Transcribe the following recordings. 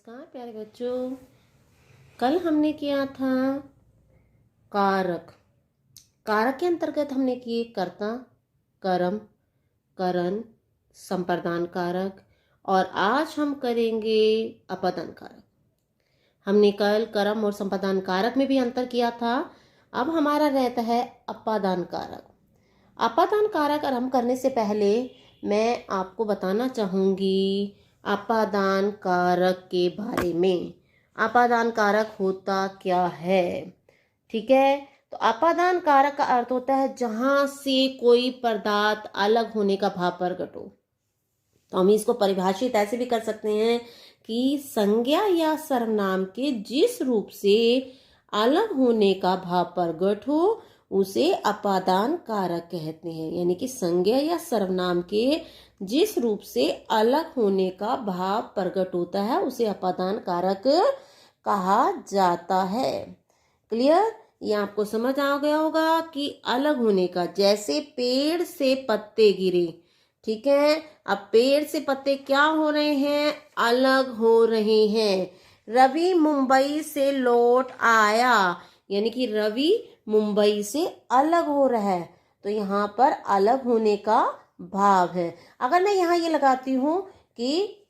नमस्कार प्यारे बच्चों। कल हमने किया था कारक। कारक के अंतर्गत हमने किए कर्ता, कर्म, करण, संप्रदान कारक और आज हम करेंगे अपादान कारक। हमने कल कर्म और संप्रदान कारक में भी अंतर किया था। अब हमारा रहता है अपादान कारक। अपादान कारक आरंभ करने से पहले मैं आपको बताना चाहूँगी अपादान कारक के बारे में। अपादान कारक होता क्या है? ठीक है, तो अपादान कारक का अर्थ होता है जहां से कोई पदार्थ अलग होने का भाव प्रकट हो। तो हम इसको परिभाषित ऐसे भी कर सकते हैं कि संज्ञा या सर्वनाम के जिस रूप से अलग होने का भाव प्रकट हो उसे अपादान कारक कहते हैं। यानी कि संज्ञा या सर्वनाम के जिस रूप से अलग होने का भाव प्रकट होता है उसे अपादान कारक कहा जाता है। क्लियर? ये आपको समझ आ गया होगा कि अलग होने का, जैसे पेड़ से पत्ते गिरे। ठीक है, अब पेड़ से पत्ते क्या हो रहे हैं? अलग हो रहे हैं। रवि मुंबई से लौट आया, यानी कि रवि मुंबई से अलग हो रहा है, तो यहाँ पर अलग होने का भाव है। अगर मैं यहाँ ये लगाती हूँ कि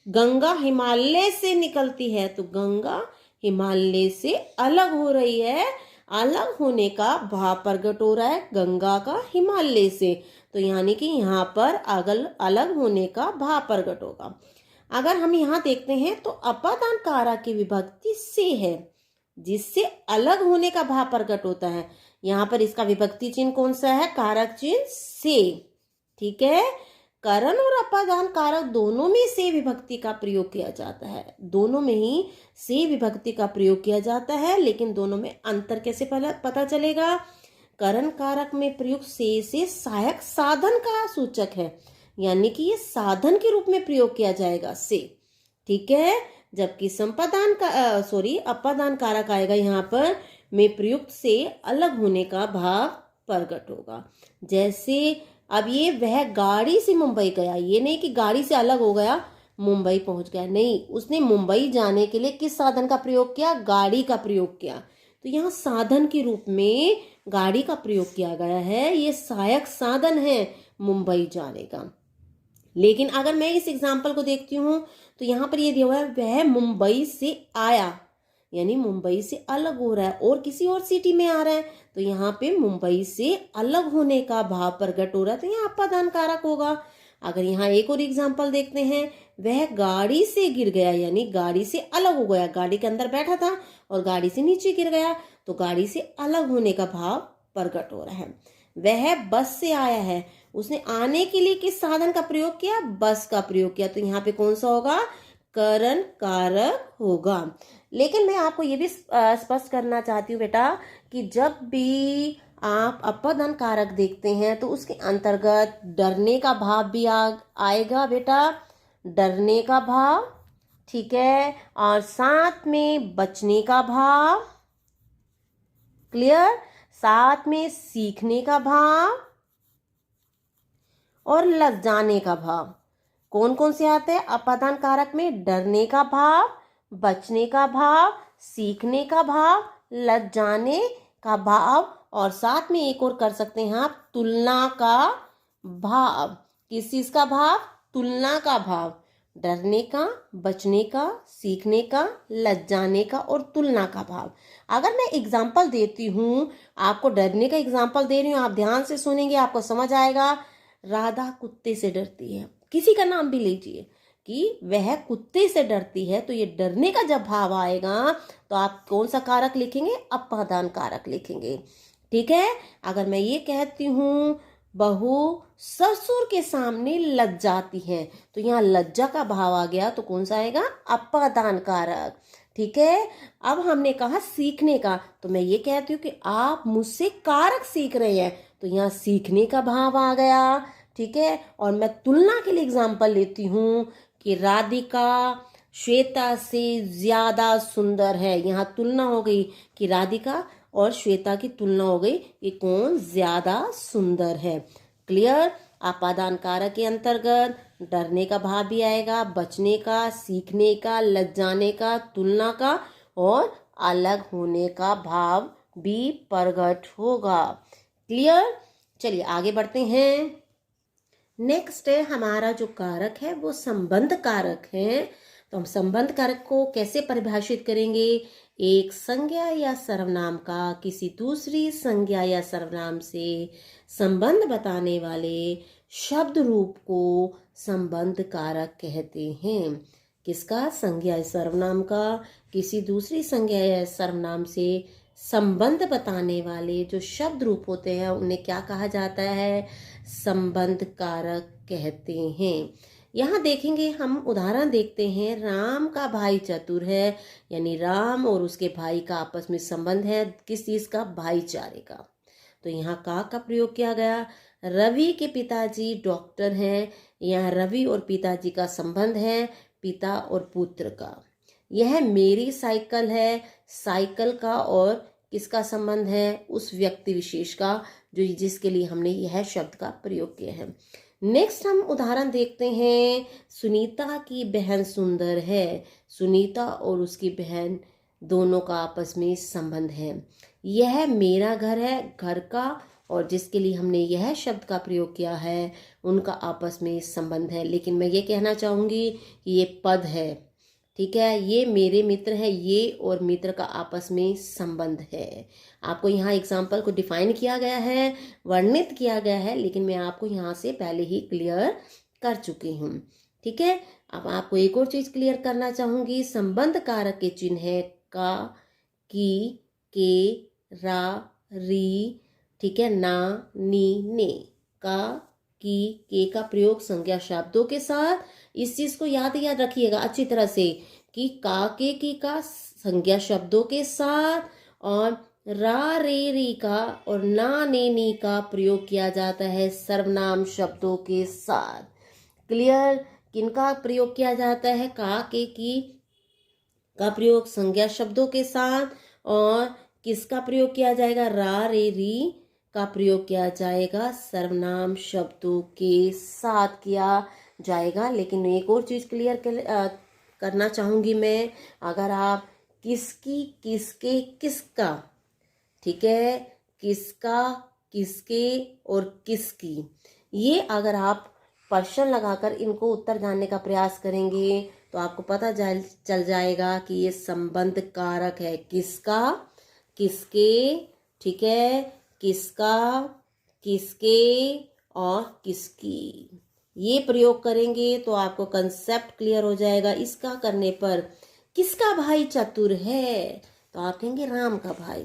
गंगा हिमालय से निकलती है, तो गंगा हिमालय से अलग हो रही है। अलग होने का भाव प्रकट हो रहा है गंगा का हिमालय से, तो यानी कि यहाँ पर अलग होने का भाव प्रकट होगा। अगर हम यहाँ देखते हैं तो अपादान कारक की विभक्ति से है, जिससे अलग होने का भाव प्रकट होता है। यहाँ पर इसका विभक्ति चिन्ह कौन सा है? कारक चिन्ह से। ठीक है, करण और अपादान कारक दोनों में से विभक्ति का प्रयोग किया जाता है। दोनों में ही से विभक्ति का प्रयोग किया जाता है, लेकिन दोनों में अंतर कैसे पता चलेगा? करण कारक में प्रयुक्त से सहायक साधन का सूचक है, यानी कि ये साधन के रूप में प्रयोग किया जाएगा से। ठीक है, जबकि अपादान कारक आएगा यहाँ पर में प्रयुक्त से अलग होने का भाव प्रकट होगा। जैसे अब ये वह गाड़ी से मुंबई गया, ये नहीं कि गाड़ी से अलग हो गया मुंबई पहुंच गया, नहीं, उसने मुंबई जाने के लिए किस साधन का प्रयोग किया? गाड़ी का प्रयोग किया। तो यहाँ साधन के रूप में गाड़ी का प्रयोग किया गया है। ये सहायक साधन है मुंबई जाने का। लेकिन अगर मैं इस एग्जाम्पल को देखती हूँ तो यहाँ पर ये दिया हुआ है वह मुंबई से आया, यानी मुंबई से अलग हो रहा है और किसी और सिटी में आ रहा है, तो यहाँ पे मुंबई से अलग होने का भाव प्रकट हो रहा है, तो यहाँ अपादान कारक होगा। अगर यहाँ एक और एग्जाम्पल देखते हैं, वह गाड़ी से गिर गया, यानी गाड़ी से अलग हो गया। गाड़ी के अंदर बैठा था और गाड़ी से नीचे गिर गया, तो गाड़ी से अलग होने का भाव प्रकट हो रहा है। वह बस से आया है, उसने आने के लिए किस साधन का प्रयोग किया? बस का प्रयोग किया, तो यहाँ पे कौन सा होगा? करण कारक होगा। लेकिन मैं आपको ये भी स्पष्ट करना चाहती हूँ बेटा कि जब भी आप अपादान कारक देखते हैं तो उसके अंतर्गत डरने का भाव भी आएगा बेटा, डरने का भाव। ठीक है, और साथ में बचने का भाव। क्लियर? साथ में सीखने का भाव और लजाने का भाव। कौन कौन से आते हैं अपादान कारक में? डरने का भाव, बचने का भाव, सीखने का भाव, लजाने का भाव, और साथ में एक और कर सकते हैं आप, तुलना का भाव। किस चीज का भाव? तुलना का भाव। डरने का, बचने का, सीखने का, लजाने का और तुलना का भाव। अगर मैं एग्जाम्पल देती हूँ, आपको डरने का एग्जाम्पल दे रही हूँ, आप ध्यान से सुनेंगे, आपको समझ आएगा। राधा कुत्ते से डरती है, किसी का नाम भी लीजिए कि वह कुत्ते से डरती है, तो ये डरने का जब भाव आएगा तो आप कौन सा कारक लिखेंगे? अपादान कारक लिखेंगे। ठीक है, अगर मैं ये कहती हूँ बहू ससुर के सामने लज्जाती है, तो यहाँ लज्जा का भाव आ गया, तो कौन सा आएगा? अपादान कारक। ठीक है, अब हमने कहा सीखने का, तो मैं ये कहती हूँ कि आप मुझसे कारक सीख रहे हैं, तो यहाँ सीखने का भाव आ गया। ठीक है, और मैं तुलना के लिए एग्जाम्पल लेती हूँ कि राधिका श्वेता से ज्यादा सुंदर है। यहाँ तुलना हो गई कि राधिका और श्वेता की तुलना हो गई कि कौन ज्यादा सुंदर है। क्लियर? अपादान कारक के अंतर्गत डरने का भाव भी आएगा, बचने का, सीखने का, लज्जाने का, तुलना का और अलग होने का भाव भी प्रकट होगा। क्लियर? चलिए आगे बढ़ते हैं। नेक्स्ट है हमारा जो कारक है वो संबंध कारक है। तो हम संबंध कारक को कैसे परिभाषित करेंगे? एक संज्ञा या सर्वनाम का किसी दूसरी संज्ञा या सर्वनाम से संबंध बताने वाले शब्द रूप को संबंध कारक कहते हैं। किसका? संज्ञा या सर्वनाम का किसी दूसरी संज्ञा या सर्वनाम से संबंध बताने वाले जो शब्द रूप होते हैं उन्हें क्या कहा जाता है? संबंध कारक कहते हैं। यहाँ देखेंगे, हम उदाहरण देखते हैं। राम का भाई चतुर है, यानी राम और उसके भाई का आपस में संबंध है। किस चीज का? भाईचारे का। तो यहाँ का प्रयोग किया गया। रवि के पिताजी डॉक्टर हैं, यहाँ रवि और पिताजी का संबंध है पिता और पुत्र का। यह मेरी साइकिल है, साइकिल का और किसका संबंध है? उस व्यक्ति विशेष का जो जिसके लिए हमने यह शब्द का प्रयोग किया है। नेक्स्ट हम उदाहरण देखते हैं। सुनीता की बहन सुंदर है, सुनीता और उसकी बहन दोनों का आपस में संबंध है। यह मेरा घर है, घर का और जिसके लिए हमने यह शब्द का प्रयोग किया है उनका आपस में संबंध है। लेकिन मैं ये कहना चाहूंगी कि ये पद है, ठीक है। ये मेरे मित्र है, ये और मित्र का आपस में संबंध है। आपको यहाँ एग्जाम्पल को डिफाइन किया गया है, वर्णित किया गया है, लेकिन मैं आपको यहाँ से पहले ही क्लियर कर चुकी हूँ, ठीक है। अब आपको एक और चीज क्लियर करना चाहूंगी। संबंध कारक के चिन्ह है का, की, के, रा, री, ठीक है, ना, नी, ने। का, की, के का प्रयोग संज्ञा शब्दों के साथ, इस चीज को याद रखिएगा अच्छी तरह से कि का, के, की का संज्ञा शब्दों के साथ और रा, रे, री का और ना, ने, नी का प्रयोग किया जाता है सर्वनाम शब्दों के साथ। क्लियर? किनका प्रयोग किया जाता है? का, के, की का प्रयोग संज्ञा शब्दों के साथ और किसका प्रयोग किया जाएगा? रा, रे, री का प्रयोग किया जाएगा सर्वनाम शब्दों के साथ किया जाएगा। लेकिन एक और चीज क्लियर करना चाहूंगी मैं। अगर आप किसकी, किसके, किसका, ठीक है, किसका, किसके और किसकी, ये अगर आप प्रश्न लगाकर इनको उत्तर जानने का प्रयास करेंगे तो आपको पता चल जाएगा कि ये संबंध कारक है। किसका, किसके, ठीक है, किसका, किसके और किसकी, ये प्रयोग करेंगे तो आपको कंसेप्ट क्लियर हो जाएगा। इसका करने पर किसका भाई चतुर है तो आप कहेंगे राम का भाई,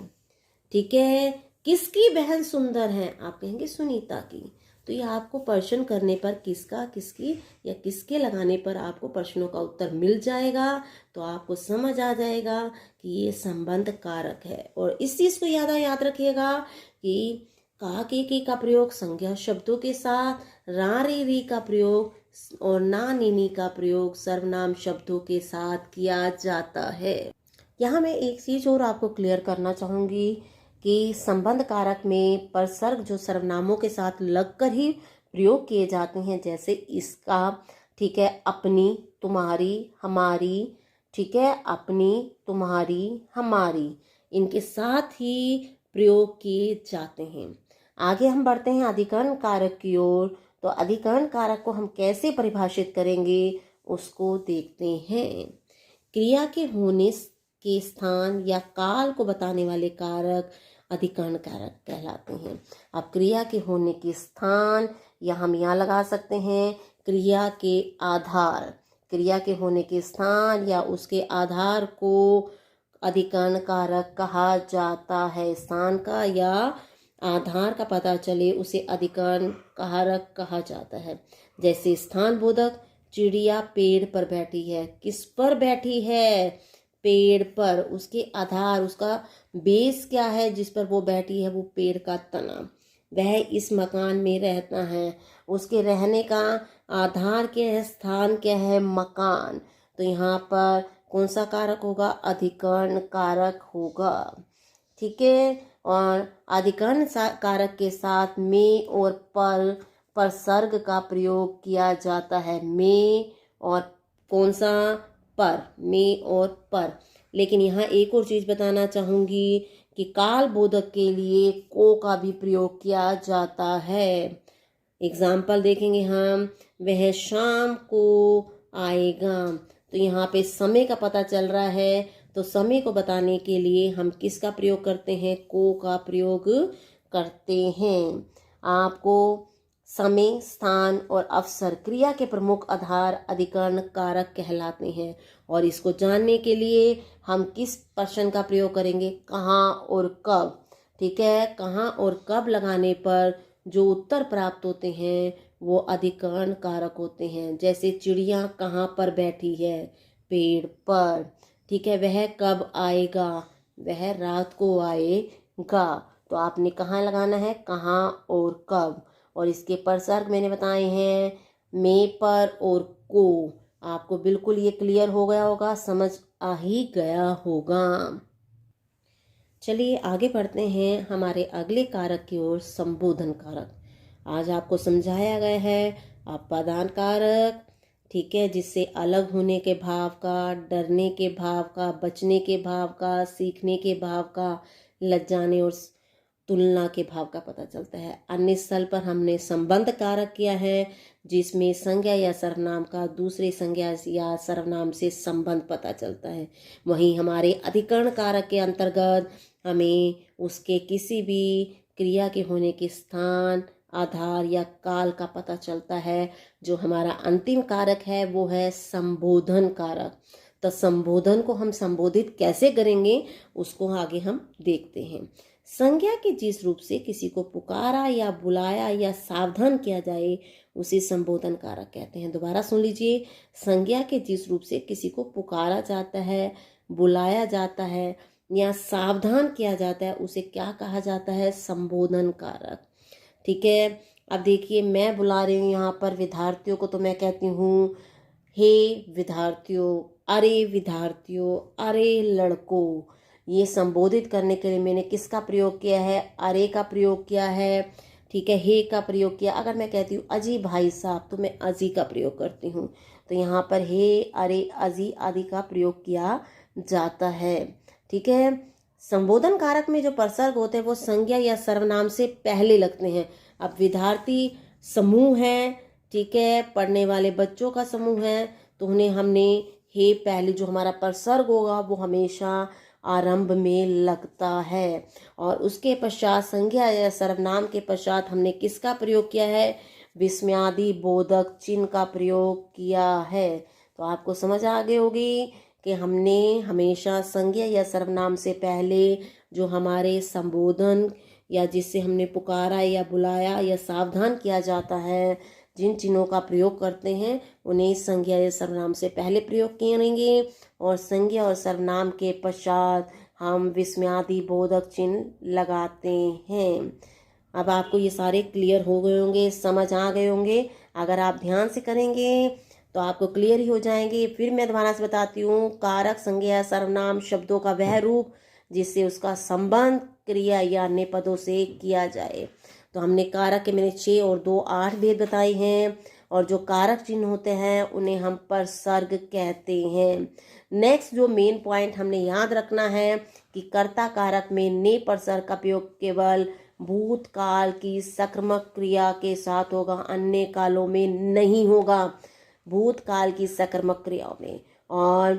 ठीक है। किसकी बहन सुंदर है आप कहेंगे सुनीता की। तो ये आपको प्रश्न करने पर किसका, किसकी या किसके लगाने पर आपको प्रश्नों का उत्तर मिल जाएगा। तो आपको समझ आ जाएगा कि ये संबंध कारक है। और इस चीज को याद रखिएगा कि का, के का प्रयोग संज्ञा शब्दों के साथ, रा, रे, री का प्रयोग और ना, नी, नी का प्रयोग सर्वनाम शब्दों के साथ किया जाता है। यहाँ मैं एक चीज और आपको क्लियर करना चाहूंगी कि संबंध कारक में परसर्ग जो सर्वनामों के साथ लगकर ही प्रयोग किए जाते हैं, जैसे इसका, ठीक है, अपनी, तुम्हारी, हमारी, ठीक है, अपनी, तुम्हारी, हमारी, इनके साथ ही प्रयोग किए जाते हैं। आगे हम बढ़ते हैं अधिकरण कारक की ओर। तो अधिकरण कारक को हम कैसे परिभाषित करेंगे उसको देखते हैं। क्रिया के होने के स्थान या काल को बताने वाले कारक अधिकरण कारक कहलाते हैं। अब क्रिया के होने के स्थान या हम यहाँ लगा सकते हैं क्रिया के आधार, क्रिया के होने के स्थान या उसके आधार को अधिकरण कारक कहा जाता है। स्थान का या आधार का पता चले उसे अधिकरण कारक कहा जाता है। जैसे स्थान बोधक, चिड़िया पेड़ पर बैठी है। किस पर बैठी है? पेड़ पर। उसके आधार, उसका बेस क्या है जिस पर वो बैठी है? वो पेड़ का तना। वह इस मकान में रहता है। उसके रहने का आधार क्या है? स्थान क्या है? मकान। तो यहाँ पर कौन सा कारक होगा? अधिकरण कारक होगा, ठीक है। और अधिकरण कारक के साथ में और पर परसर्ग का प्रयोग किया जाता है, में और कौन सा, पर, में और पर। लेकिन यहाँ एक और चीज बताना चाहूंगी कि काल बोधक के लिए को का भी प्रयोग किया जाता है। एग्जाम्पल देखेंगे हम, वह शाम को आएगा। तो यहाँ पे समय का पता चल रहा है, तो समय को बताने के लिए हम किसका प्रयोग करते हैं, को का प्रयोग करते हैं। आपको समय, स्थान और अवसर क्रिया के प्रमुख आधार अधिकरण कारक कहलाते हैं। और इसको जानने के लिए हम किस प्रश्न का प्रयोग करेंगे, कहाँ और कब। ठीक है, कहाँ और कब लगाने पर जो उत्तर प्राप्त होते हैं वो अधिकरण कारक होते हैं। जैसे चिड़िया कहाँ पर बैठी है, पेड़ पर। ठीक है, वह कब आएगा, वह रात को आएगा। तो आपने कहाँ लगाना है, कहाँ और कब। और इसके परसर्ग मैंने बताए हैं, में, पर और को। आपको बिल्कुल ये क्लियर हो गया होगा, समझ आ ही गया होगा। चलिए आगे बढ़ते हैं हमारे अगले कारक की ओर, संबोधन कारक। आज आपको समझाया गया है अपादान कारक, ठीक है, जिससे अलग होने के भाव का, डरने के भाव का, बचने के भाव का, सीखने के भाव का, लज्जाने और तुलना के भाव का पता चलता है। अन्य स्थल पर हमने संबंध कारक किया है, जिसमें संज्ञा या सर्वनाम का दूसरे संज्ञा या सर्वनाम से संबंध पता चलता है। वहीं हमारे अधिकरण कारक के अंतर्गत हमें उसके किसी भी क्रिया के होने के स्थान, आधार या काल का पता चलता है। जो हमारा अंतिम कारक है वो है संबोधन कारक। तो संबोधन को हम संबोधित कैसे करेंगे उसको आगे हम देखते हैं। संज्ञा के जिस रूप से किसी को पुकारा या बुलाया या सावधान किया जाए उसे संबोधन कारक कहते हैं। दोबारा सुन लीजिए, संज्ञा के जिस रूप से किसी को पुकारा जाता है, बुलाया जाता है या सावधान किया जाता है उसे क्या कहा जाता है, संबोधन कारक। ठीक है, अब देखिए मैं बुला रही हूँ यहाँ पर विद्यार्थियों को, तो मैं कहती हूँ हे विद्यार्थियों, अरे विद्यार्थियों, अरे लड़कों। ये संबोधित करने के लिए मैंने किसका प्रयोग किया है, अरे का प्रयोग किया है। ठीक है, हे का प्रयोग किया। अगर मैं कहती हूँ अजी भाई साहब तो मैं अजी का प्रयोग करती हूँ। तो यहाँ पर हे, अरे, अजी आदि का प्रयोग किया जाता है। ठीक है, संबोधन कारक में जो परसर्ग होते हैं वो संज्ञा या सर्वनाम से पहले लगते हैं। अब विद्यार्थी समूह है, ठीक है, पढ़ने वाले बच्चों का समूह है, तो उन्हें हमने हे पहले जो हमारा परसर्ग होगा वो हमेशा आरंभ में लगता है। और उसके पश्चात संज्ञा या सर्वनाम के पश्चात हमने किसका प्रयोग किया है, विस्मयादि बोधक चिन्ह का प्रयोग किया है। तो आपको समझ आ गई होगी कि हमने हमेशा संज्ञा या सर्वनाम से पहले जो हमारे संबोधन या जिससे हमने पुकारा या बुलाया या सावधान किया जाता है, जिन चिन्हों का प्रयोग करते हैं उन्हें संज्ञा या सर्वनाम से पहले प्रयोग करेंगे। और संज्ञा और सर्वनाम के पश्चात हम विस्मयादि बोधक चिन्ह लगाते हैं। अब आपको ये सारे क्लियर हो गए होंगे, समझ आ गए होंगे। अगर आप ध्यान से करेंगे तो आपको क्लियर ही हो जाएंगे। फिर मैं दोबारा से बताती हूँ, कारक, संज्ञा, सर्वनाम शब्दों का वह रूप जिससे उसका संबंध क्रिया या अन्य पदों से किया जाए। तो हमने कारक के मैंने 6 और 2 8 भेद बताए हैं। और जो कारक चिन्ह होते हैं उन्हें हम परसर्ग कहते हैं। नेक्स्ट जो मेन पॉइंट हमने याद रखना है कि कर्ता कारक में ने परसर्ग का प्रयोग केवल भूतकाल की सक्रमक क्रिया के साथ होगा, अन्य कालों में नहीं होगा। भूतकाल की सक्रमक क्रियाओं में। और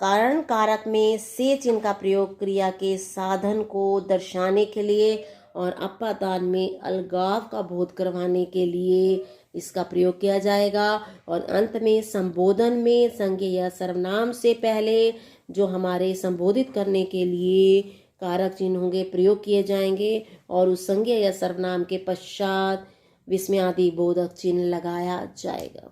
कारण कारक में से चिन्ह का प्रयोग क्रिया के साधन को दर्शाने के लिए और अपादान में अलगाव का बोध करवाने के लिए इसका प्रयोग किया जाएगा। और अंत में संबोधन में संज्ञा या सर्वनाम से पहले जो हमारे संबोधित करने के लिए कारक चिन्ह होंगे प्रयोग किए जाएंगे। और उस संज्ञा या सर्वनाम के पश्चात विस्मयादि बोधक चिन्ह लगाया जाएगा।